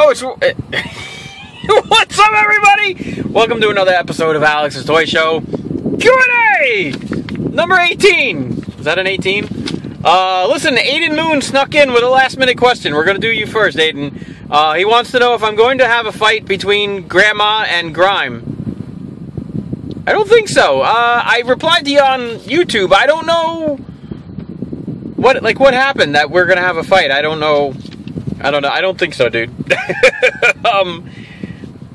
Oh, it's... What's up, everybody? Welcome to another episode of Alex's Toy Show. Q&A! Number 18. Is that an 18? Listen, Aiden Moon snuck in with a last-minute question. We're going to do you first, Aiden. He wants to know if I'm going to have a fight between Grandma and Grime. I don't think so. I replied to you on YouTube. I don't know what happened that we're going to have a fight. I don't know. I don't think so, dude.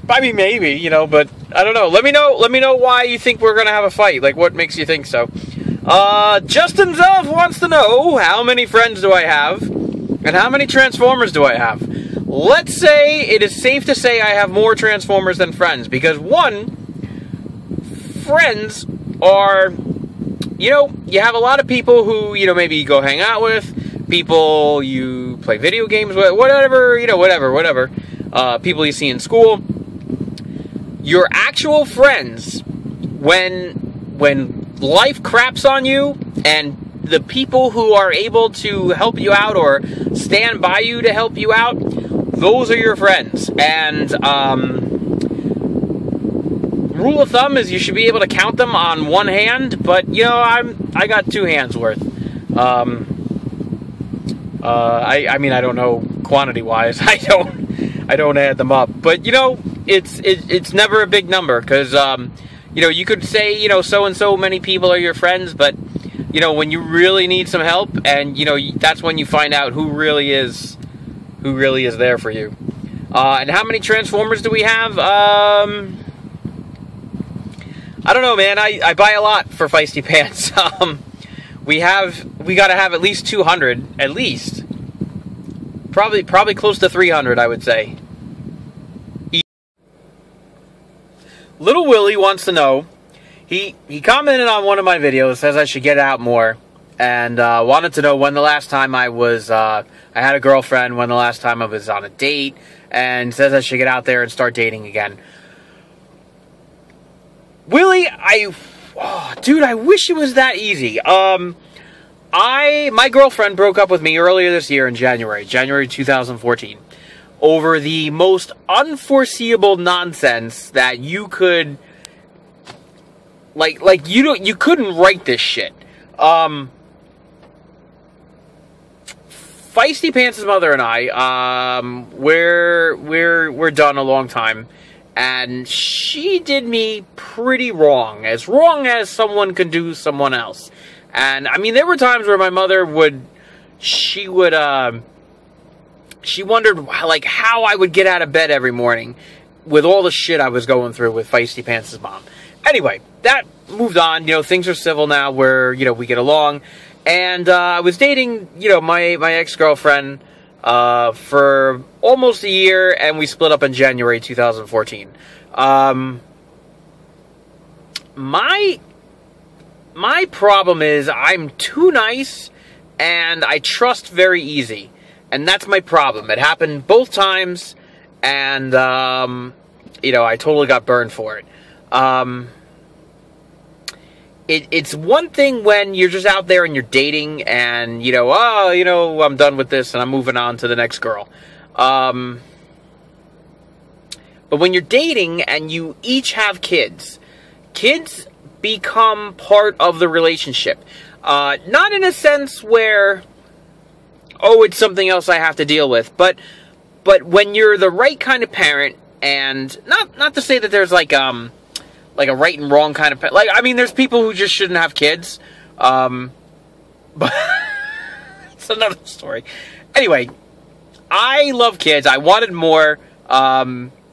I mean, maybe, you know, but I don't know. Let me know why you think we're going to have a fight. Like, what makes you think so? Justin Zelf wants to know, how many friends do I have? And how many Transformers do I have? Let's say it is safe to say I have more Transformers than friends. Because, one, friends are, you know, you have a lot of people who, you know, maybe you go hang out with. People you play video games with, whatever, you know, whatever. People you see in school. Your actual friends, when life craps on you, and the people who are able to help you out or stand by you to help you out, those are your friends. And rule of thumb is you should be able to count them on one hand, but you know, I got two hands worth. I mean, I don't know quantity-wise. I don't add them up. But, you know, it's never a big number. Because, you know, you could say, you know, so-and-so many people are your friends. But, you know, when you really need some help, and, you know, that's when you find out who really is there for you. And how many Transformers do we have? I don't know, man. I buy a lot for Feisty Pants. We got to have at least 200, at least. Probably close to 300, I would say. Little Willie wants to know, he commented on one of my videos, says I should get out more, and wanted to know when the last time I had a girlfriend, when the last time I was on a date, and says I should get out there and start dating again. Willie, dude, I wish it was that easy. My girlfriend broke up with me earlier this year in January 2014, over the most unforeseeable nonsense that you could, you couldn't write this shit. Feisty Pants' mother and I, we're done a long time. And she did me pretty wrong as someone can do someone else. And, I mean, there were times where my mother she wondered, like, how I would get out of bed every morning with all the shit I was going through with Feisty Pants' mom. Anyway, that moved on. You know, things are civil now where, you know, we get along. And, I was dating, you know, my ex-girlfriend, for almost a year, and we split up in January 2014. My problem is I'm too nice, and I trust very easy. And that's my problem. It happened both times, and, you know, I totally got burned for it. It's one thing when you're just out there and you're dating and, you know, oh, you know, I'm done with this and I'm moving on to the next girl. But when you're dating and you each have kids become part of the relationship. Not in a sense where, oh, it's something else I have to deal with, but when you're the right kind of parent, and not to say that there's like a right and wrong kind of... Like, I mean, there's people who just shouldn't have kids. But it's another story. Anyway, I love kids. I wanted more.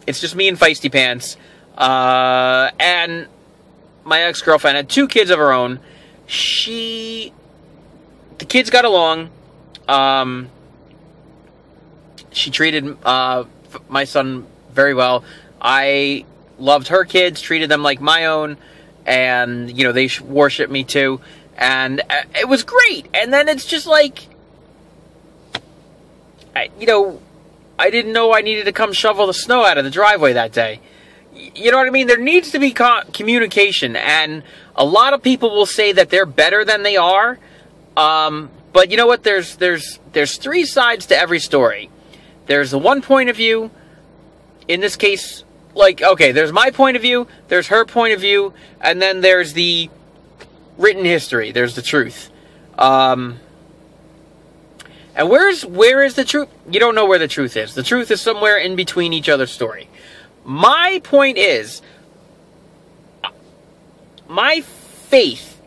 It's just me and Feisty Pants. And my ex-girlfriend had 2 kids of her own. The kids got along. She treated my son very well. I loved her kids, treated them like my own, and, you know, they worship me too, and it was great. And then it's just like, you know, I didn't know I needed to come shovel the snow out of the driveway that day. You know what I mean? There needs to be communication, and a lot of people will say that they're better than they are, but you know what? There's 3 sides to every story. There's the one point of view, in this case, like, okay, there's my point of view, there's her point of view, and then there's the written history, there's the truth. And where is the truth? You don't know where the truth is. The truth is somewhere in between each other's story. My point is, my faith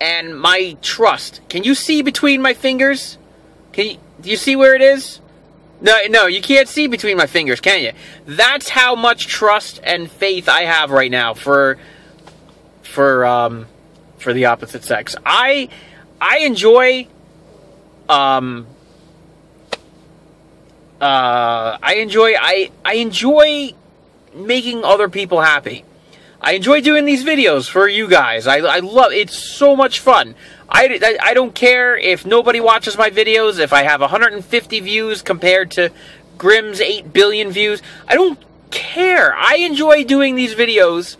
and my trust. Can you see between my fingers? Do you see where it is? No, you can't see between my fingers, can you? That's how much trust and faith I have right now for the opposite sex. I enjoy I enjoy making other people happy. I enjoy doing these videos for you guys. I love it. It's so much fun. I don't care if nobody watches my videos, if I have 150 views compared to Grimm's 8 billion views. I don't care. I enjoy doing these videos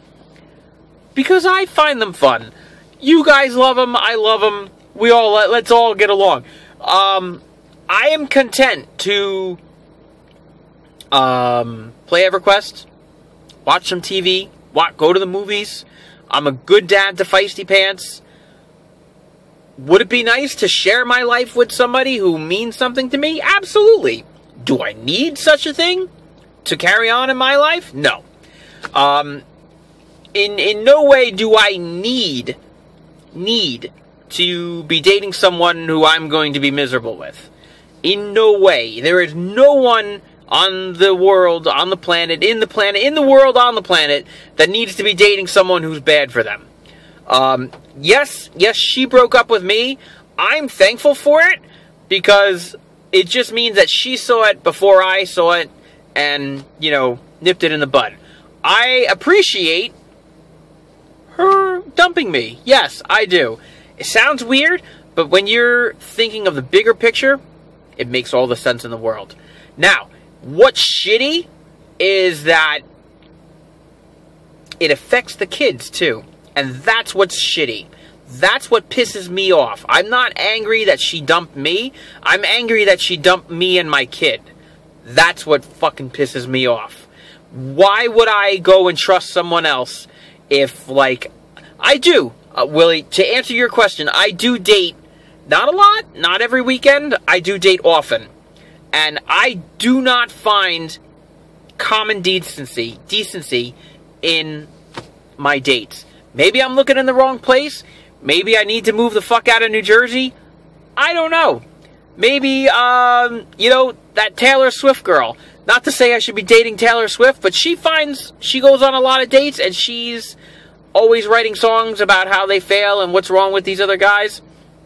because I find them fun. You guys love them. I love them. Let's all get along. I am content to play EverQuest, watch some TV, go to the movies. I'm a good dad to Feisty Pants. Would it be nice to share my life with somebody who means something to me? Absolutely. Do I need such a thing to carry on in my life? No. In no way do I need to be dating someone who I'm going to be miserable with. In no way. There is no one on the world, on the planet, in the world, on the planet, that needs to be dating someone who's bad for them. Yes, she broke up with me. I'm thankful for it, because it just means that she saw it before I saw it, and, you know, nipped it in the bud. I appreciate her dumping me. Yes, I do. It sounds weird, but when you're thinking of the bigger picture, it makes all the sense in the world. Now, what's shitty is that it affects the kids, too. And that's what's shitty. That's what pisses me off. I'm not angry that she dumped me. I'm angry that she dumped me and my kid. That's what fucking pisses me off. Why would I go and trust someone else if, like, I do, Willie, to answer your question, I do date, not a lot, not every weekend, I do date often. And I do not find common decency in my dates. Maybe I'm looking in the wrong place. Maybe I need to move the fuck out of New Jersey. I don't know. Maybe, you know, that Taylor Swift girl. Not to say I should be dating Taylor Swift, but she goes on a lot of dates, and she's always writing songs about how they fail and what's wrong with these other guys.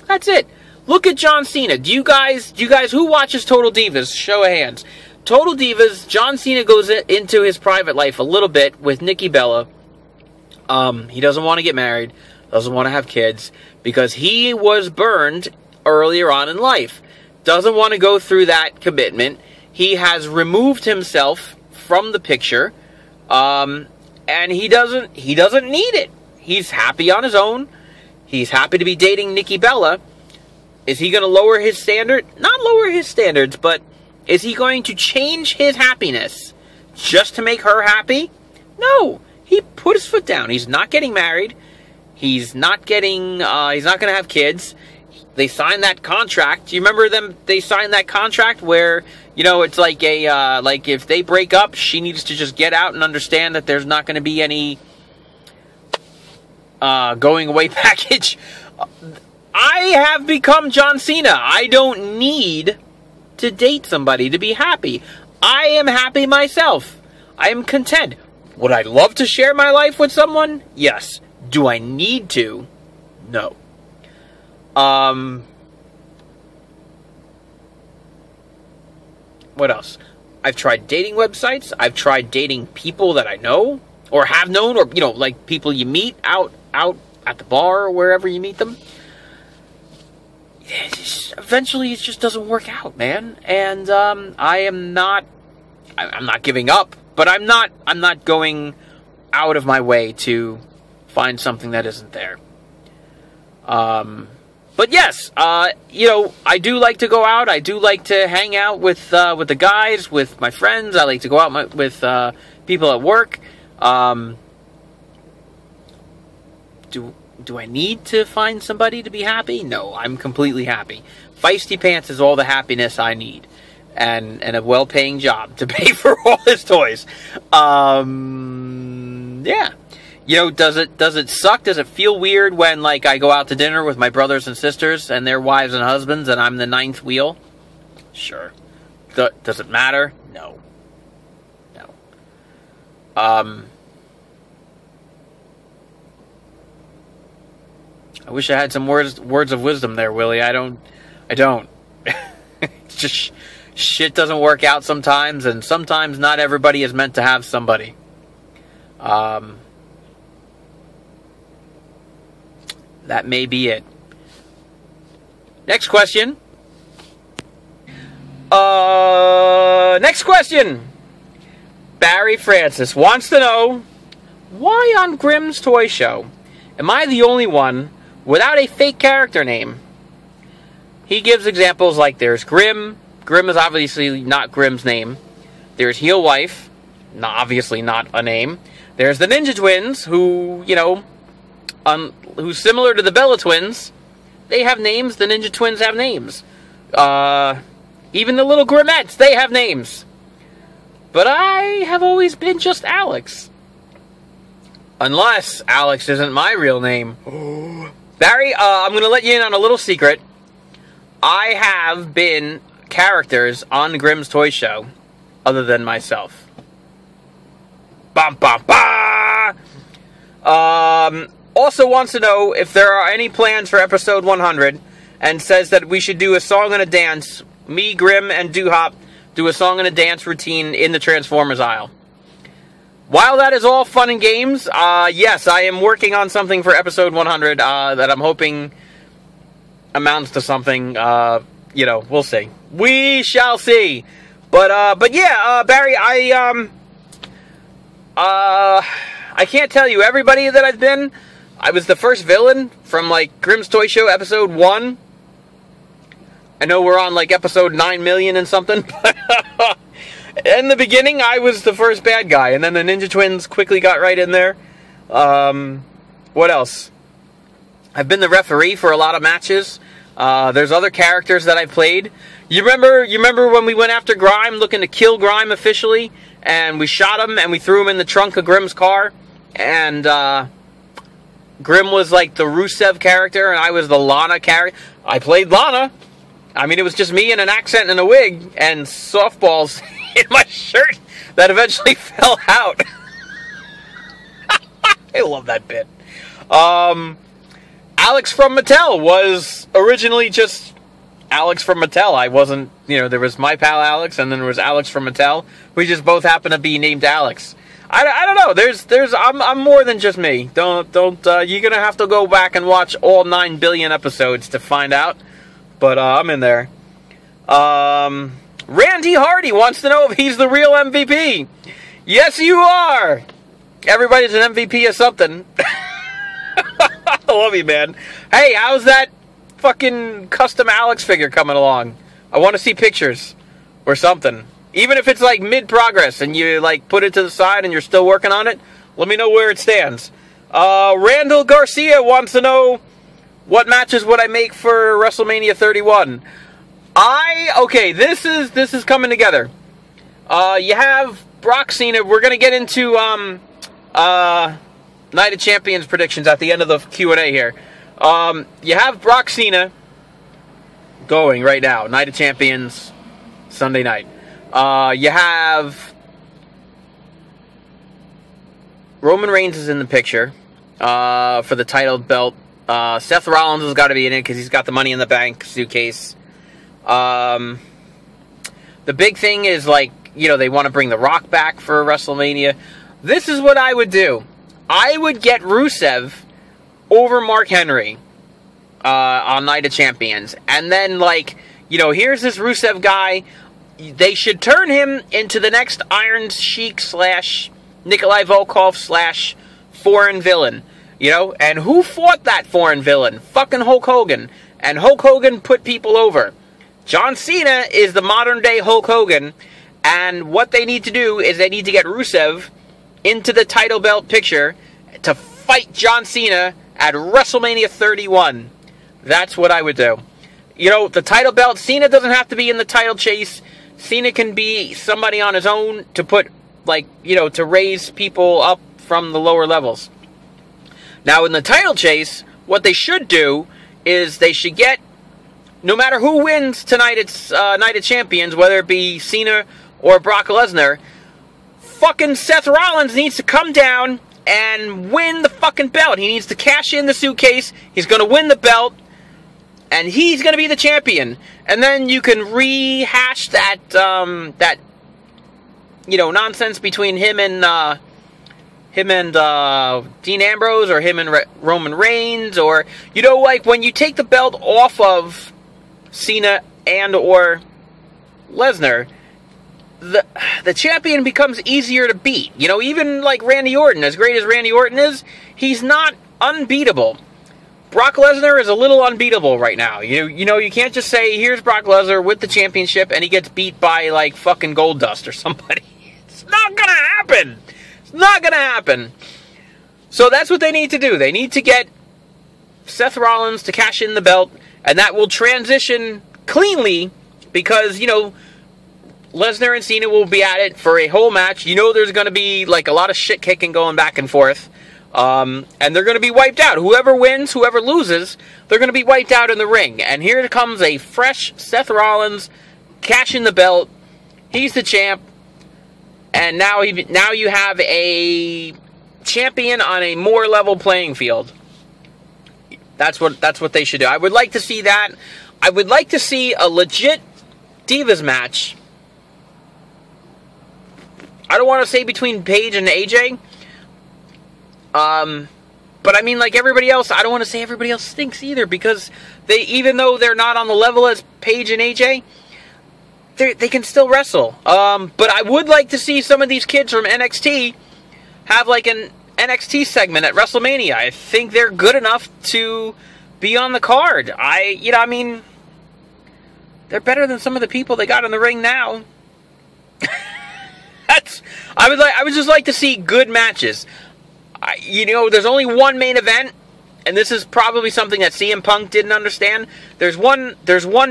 That's it. Look at John Cena. Do you guys, who watches Total Divas? Show of hands. Total Divas, John Cena goes into his private life a little bit with Nikki Bella. He doesn't want to get married, doesn't want to have kids, because he was burned earlier on in life. Doesn't want to go through that commitment. He has removed himself from the picture, and he doesn't need it. He's happy on his own. He's happy to be dating Nikki Bella. Is he going to lower his standard? Not lower his standards, but is he going to change his happiness just to make her happy? No. He put his foot down. He's not getting married. He's not going to have kids. They signed that contract. Do you remember them? They signed that contract where, you know, it's like like if they break up, she needs to just get out and understand that there's not going to be any going away package. I have become John Cena. I don't need to date somebody to be happy. I am happy myself. I am content. Would I love to share my life with someone? Yes. Do I need to? No. What else? I've tried dating websites. I've tried dating people that I know or have known, or, you know, like people you meet out at the bar or wherever you meet them. Eventually, it just doesn't work out, man. And I'm not giving up, but I'm not going out of my way to find something that isn't there. But yes, you know, I do like to go out. I do like to hang out with the guys, with my friends. I like to go out with people at work. Do I need to find somebody to be happy? No, I'm completely happy. Feisty Pants is all the happiness I need. And a well-paying job to pay for all his toys. Yeah. You know, does it suck? Does it feel weird when, like, I go out to dinner with my brothers and sisters and their wives and husbands and I'm the ninth wheel? Sure. Does it matter? No. No. I wish I had some words of wisdom there, Willie. I don't. It's just shit doesn't work out sometimes, and sometimes not everybody is meant to have somebody. That may be it. Next question. Next question. Barry Francis wants to know, why on Grimm's Toy Show am I the only one without a fake character name? He gives examples like there's Grimm. Grimm is obviously not Grimm's name. There's Heel Wife. Obviously not a name. There's the Ninja Twins, who, you know, who's similar to the Bella Twins. They have names. The Ninja Twins have names. Even the little Grimmettes, they have names. But I have always been just Alex. Unless Alex isn't my real name. Barry, I'm going to let you in on a little secret. I have been characters on Grimm's Toy Show other than myself. Bum, bum, bah! Also wants to know if there are any plans for episode 100 and says that we should do a song and a dance. Me, Grimm, and Doo-Hop do a song and a dance routine in the Transformers aisle. While that is all fun and games, yes, I am working on something for episode 100 that I'm hoping amounts to something. You know, we'll see. We shall see. But yeah, Barry, I can't tell you everybody that I've been. I was the first villain from, like, Grimm's Toy Show episode 1. I know we're on, like, episode 9 million and something. In the beginning, I was the first bad guy, and then the Ninja Twins quickly got right in there. What else? I've been the referee for a lot of matches. There's other characters that I played. You remember when we went after Grime, looking to kill Grime officially, and we shot him and we threw him in the trunk of Grimm's car, and Grimm was like the Rusev character, and I was the Lana character. I played Lana. I mean, it was just me and an accent and a wig and softballs in my shirt that eventually fell out. I love that bit. Alex from Mattel was originally just Alex from Mattel. I wasn't, you know, there was my pal Alex, and then there was Alex from Mattel. We just both happen to be named Alex. I don't know. I'm more than just me. Don't. You're gonna have to go back and watch all 9 billion episodes to find out. But I'm in there. Randy Hardy wants to know if he's the real MVP. Yes, you are. Everybody's an MVP of something. I love you, man. Hey, how's that fucking custom Alex figure coming along? I want to see pictures or something. Even if it's like mid-progress and you like put it to the side and you're still working on it, let me know where it stands. Randall Garcia wants to know, what matches would I make for WrestleMania 31? Okay, this is coming together. You have Brock Cena. We're gonna get into Night of Champions predictions at the end of the Q&A here. You have Brock Cena going right now. Night of Champions, Sunday night. You have Roman Reigns is in the picture for the title belt. Seth Rollins has got to be in it because he's got the Money in the Bank suitcase. The big thing is, like, you know, they want to bring The Rock back for WrestleMania. This is what I would do. I would get Rusev over Mark Henry on Night of Champions. And then, like, you know, here's this Rusev guy. They should turn him into the next Iron Sheik / Nikolai Volkov / foreign villain. You know, and who fought that foreign villain? Fucking Hulk Hogan. And Hulk Hogan put people over. John Cena is the modern-day Hulk Hogan. And what they need to do is they need to get Rusev into the title belt picture to fight John Cena at WrestleMania 31. That's what I would do. You know, the title belt, Cena doesn't have to be in the title chase. Cena can be somebody on his own to put, like, you know, to raise people up from the lower levels. Now, in the title chase, what they should do is they should get, no matter who wins tonight, it's Night of Champions, whether it be Cena or Brock Lesnar, fucking Seth Rollins needs to come down and win the fucking belt. He needs to cash in the suitcase. He's going to win the belt. And he's going to be the champion. And then you can rehash that, you know, nonsense between him and Dean Ambrose, or him and Roman Reigns, or, you know, like when you take the belt off of Cena and or Lesnar, the champion becomes easier to beat. You know, even like Randy Orton, as great as Randy Orton is, he's not unbeatable. Brock Lesnar is a little unbeatable right now. You know, you can't just say, here's Brock Lesnar with the championship, and he gets beat by, like, fucking Goldust or somebody. It's not gonna happen. It's not gonna happen. So that's what they need to do. They need to get Seth Rollins to cash in the belt, and that will transition cleanly, because, you know, Lesnar and Cena will be at it for a whole match. You know there's going to be, like, a lot of shit kicking going back and forth. And they're going to be wiped out. Whoever wins, whoever loses, they're going to be wiped out in the ring. And here comes a fresh Seth Rollins cashing the belt. He's the champ. And now you have a champion on a more level playing field. That's what they should do. I would like to see that. I would like to see a legit Divas match. I don't want to say between Paige and AJ. But I mean, like everybody else, I don't want to say everybody else stinks either, because even though they're not on the level as Paige and AJ, they can still wrestle. But I would like to see some of these kids from NXT have like an NXT segment at WrestleMania. I think they're good enough to be on the card. I mean, they're better than some of the people they got in the ring now. I would just like to see good matches. You know, there's only one main event, and this is probably something that CM Punk didn't understand. There's one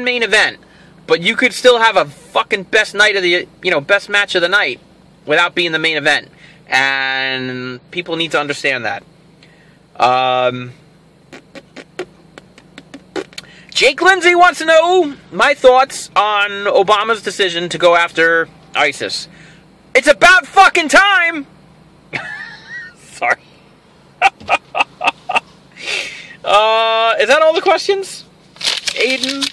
main event, but you could still have a fucking best match of the night without being the main event. And people need to understand that. Jake Lindsay wants to know my thoughts on Obama's decision to go after ISIS. It's about fucking time! Sorry. Is that all the questions? Aiden?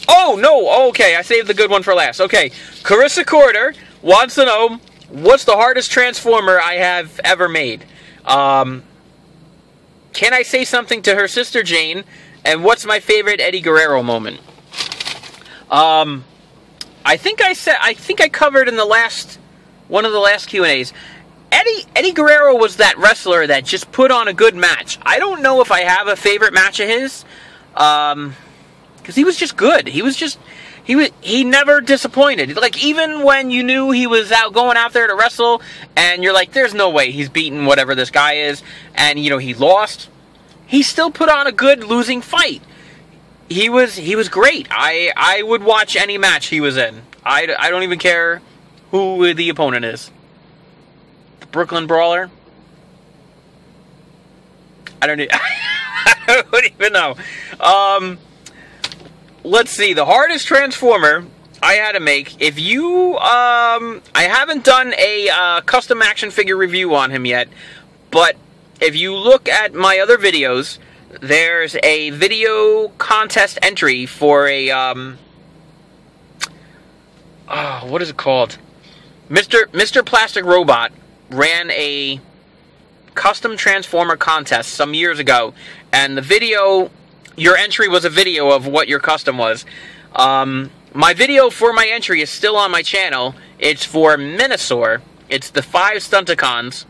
Oh, no. Okay, I saved the good one for last. Okay, Carissa Corder wants to know, what's the hardest Transformer I have ever made? Can I say something to her sister Jane? And what's my favorite Eddie Guerrero moment? I think I covered in one of the last Q&As. Eddie Guerrero was that wrestler that just put on a good match. I don't know if I have a favorite match of his, because he was just good. He never disappointed. Like, even when you knew he was going out there to wrestle, and you're like, there's no way he's beating whatever this guy is, and you know he lost, he still put on a good losing fight. He was great. I would watch any match he was in. I don't even care who the opponent is. Brooklyn Brawler? I don't even know. Let's see. The hardest Transformer I had to make. If you, I haven't done a custom action figure review on him yet, but if you look at my other videos, there's a video contest entry for a, what is it called? Mr. Plastic Robot ran a custom Transformer contest some years ago, and the video, your entry was a video of what your custom was. My video for my entry is still on my channel. It's for Minosaur. It's the 5 Stunticons.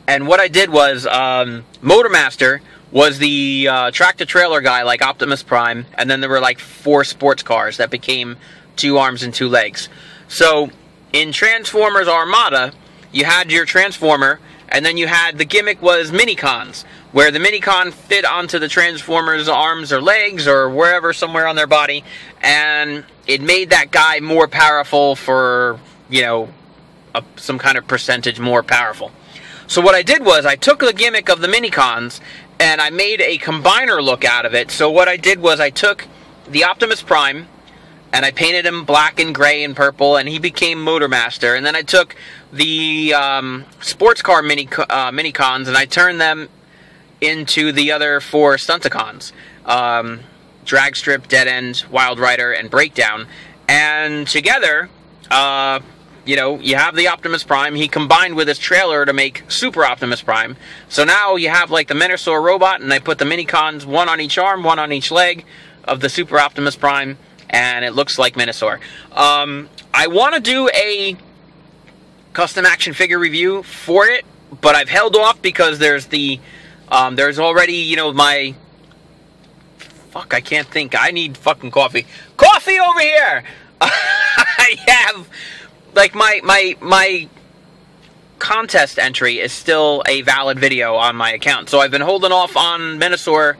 And what I did was, Motormaster was the tractor-trailer guy like Optimus Prime, and then there were like 4 sports cars that became 2 arms and 2 legs. So in Transformers Armada, you had your Transformer, and then you had the gimmick was Minicons, where the Minicon fit onto the Transformers' arms or legs or wherever, somewhere on their body, and it made that guy more powerful for, you know, some kind of percentage more powerful. So what I did was I took the gimmick of the Minicons and I made a combiner look out of it. So what I did was I took the Optimus Prime and I painted him black and gray and purple, and he became Motormaster. And then I took the sports car Minicons and I turned them into the other 4 Stunticons. Drag Strip, Dead End, Wild Rider, and Breakdown. And together, you know, you have the Optimus Prime. He combined with his trailer to make Super Optimus Prime. So now you have like the Menasor robot, and I put the Minicons, 1 on each arm, 1 on each leg of the Super Optimus Prime, and it looks like Menasor. I want to do a custom action figure review for it, but I've held off because there's the there's already, you know, my... Fuck, I can't think. I need fucking coffee. Coffee over here! I have... Like, my contest entry is still a valid video on my account. So I've been holding off on Menasor,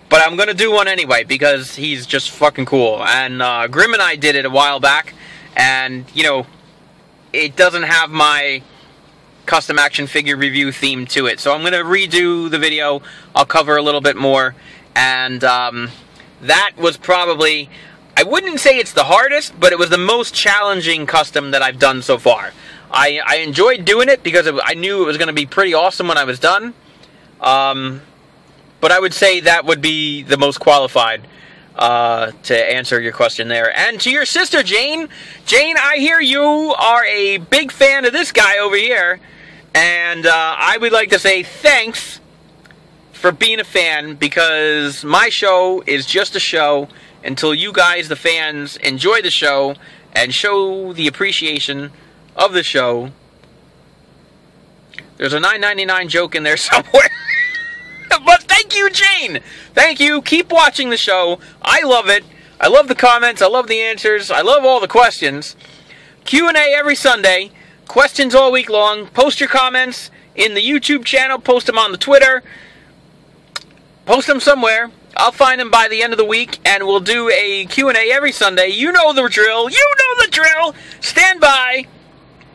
but I'm going to do one anyway because he's just fucking cool. And Grim and I did it a while back, and, you know, it doesn't have my custom action figure review theme to it. So I'm going to redo the video. I'll cover a little bit more. And that was probably... I wouldn't say it's the hardest, but it was the most challenging custom that I've done so far. I enjoyed doing it because I knew it was going to be pretty awesome when I was done. But I would say that would be the most qualified to answer your question there. And to your sister, Jane. Jane, I hear you are a big fan of this guy over here. And I would like to say thanks for being a fan, because my show is just a show until you guys, the fans, enjoy the show and show the appreciation of the show. There's a $9.99 joke in there somewhere. But thank you, Jane! Thank you. Keep watching the show. I love it. I love the comments. I love the answers. I love all the questions. Q&A every Sunday. Questions all week long. Post your comments in the YouTube channel. Post them on the Twitter. Post them somewhere. I'll find them by the end of the week, and we'll do a Q&A every Sunday. You know the drill. You know the drill. Stand by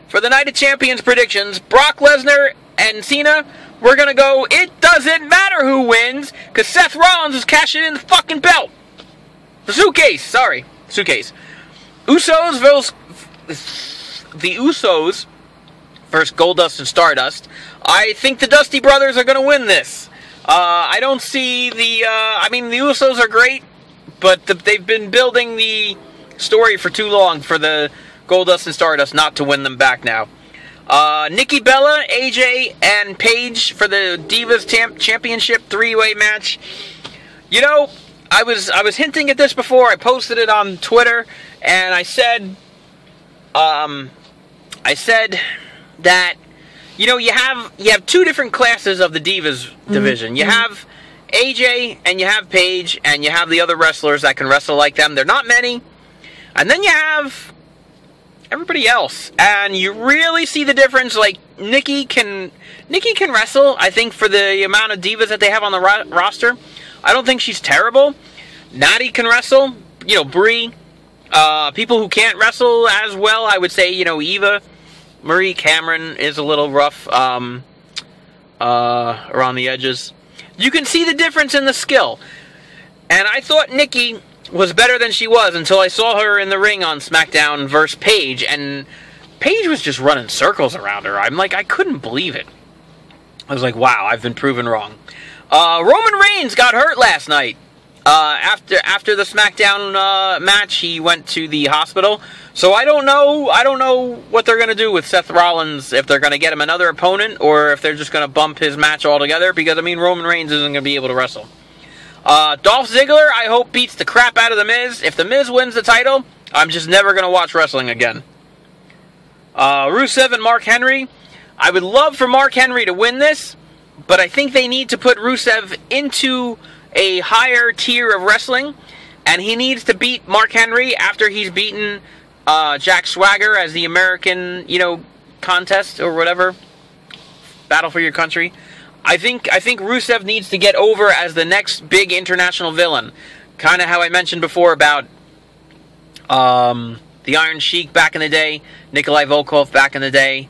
for the Night of Champions predictions. Brock Lesnar and Cena, we're going to go, it doesn't matter who wins, because Seth Rollins is cashing in the fucking belt. The suitcase. Sorry. Suitcase. Usos versus... The Usos versus Goldust and Stardust. I think the Dusty Brothers are going to win this. I don't see the, I mean, the Usos are great, but they've been building the story for too long for the Goldust and Stardust not to win them back now. Nikki Bella, AJ, and Paige for the Divas Championship 3-way match. You know, I was hinting at this before. I posted it on Twitter, and I said that, you know, you have 2 different classes of the Divas division. You have AJ, and you have Paige, and you have the other wrestlers that can wrestle like them. They're not many. And then you have everybody else. And you really see the difference. Like, Nikki can wrestle, I think, for the amount of Divas that they have on the roster. I don't think she's terrible. Natty can wrestle. You know, Brie. People who can't wrestle as well, I would say, you know, Eva. Marie Cameron is a little rough around the edges. You can see the difference in the skill. And I thought Nikki was better than she was until I saw her in the ring on SmackDown versus Paige. And Paige was just running circles around her. I'm like, I couldn't believe it. I was like, wow, I've been proven wrong. Roman Reigns got hurt last night. After the SmackDown match, he went to the hospital. So I don't know what they're going to do with Seth Rollins, if they're going to get him another opponent, or if they're just going to bump his match altogether, because, I mean, Roman Reigns isn't going to be able to wrestle. Dolph Ziggler, I hope, beats the crap out of The Miz. If The Miz wins the title, I'm just never going to watch wrestling again. Rusev and Mark Henry. I would love for Mark Henry to win this, But I think they need to put Rusev into a higher tier of wrestling, and he needs to beat Mark Henry after he's beaten Jack Swagger as the American, contest or whatever, battle for your country. I think Rusev needs to get over as the next big international villain. Kind of how I mentioned before about the Iron Sheik back in the day, Nikolai Volkov back in the day,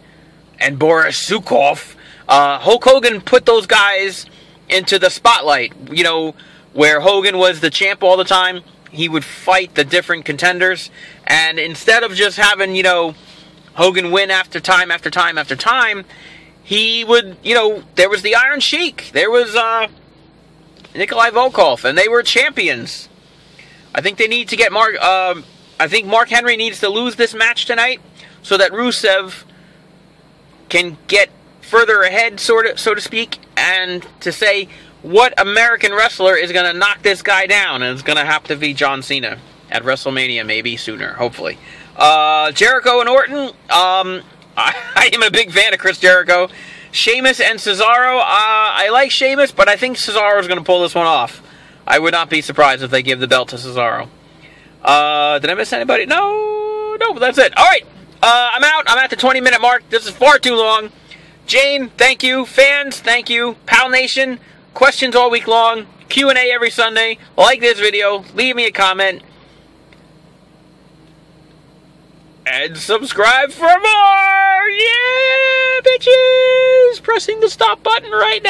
and Boris Zukov. Hulk Hogan put those guys into the spotlight, where Hogan was the champ all the time. He would fight the different contenders, and instead of just having, Hogan win after time after time after time, he would, there was the Iron Sheik, there was Nikolai Volkov, and they were champions. I think they need to get I think Mark Henry needs to lose this match tonight so that Rusev can get further ahead, so to speak, and to say what American wrestler is going to knock this guy down, and it's going to have to be John Cena at WrestleMania, maybe sooner, hopefully. Jericho and Orton, I am a big fan of Chris Jericho. Sheamus and Cesaro, I like Sheamus, but I think Cesaro is going to pull this one off. I would not be surprised if they give the belt to Cesaro. Did I miss anybody? No, but that's it. All right, I'm out. I'm at the 20-minute mark. This is far too long. Jane, thank you. Fans, thank you. Palnation, questions all week long. Q&A every Sunday. Like this video. Leave me a comment. And subscribe for more! Yeah, bitches! Pressing the stop button right now.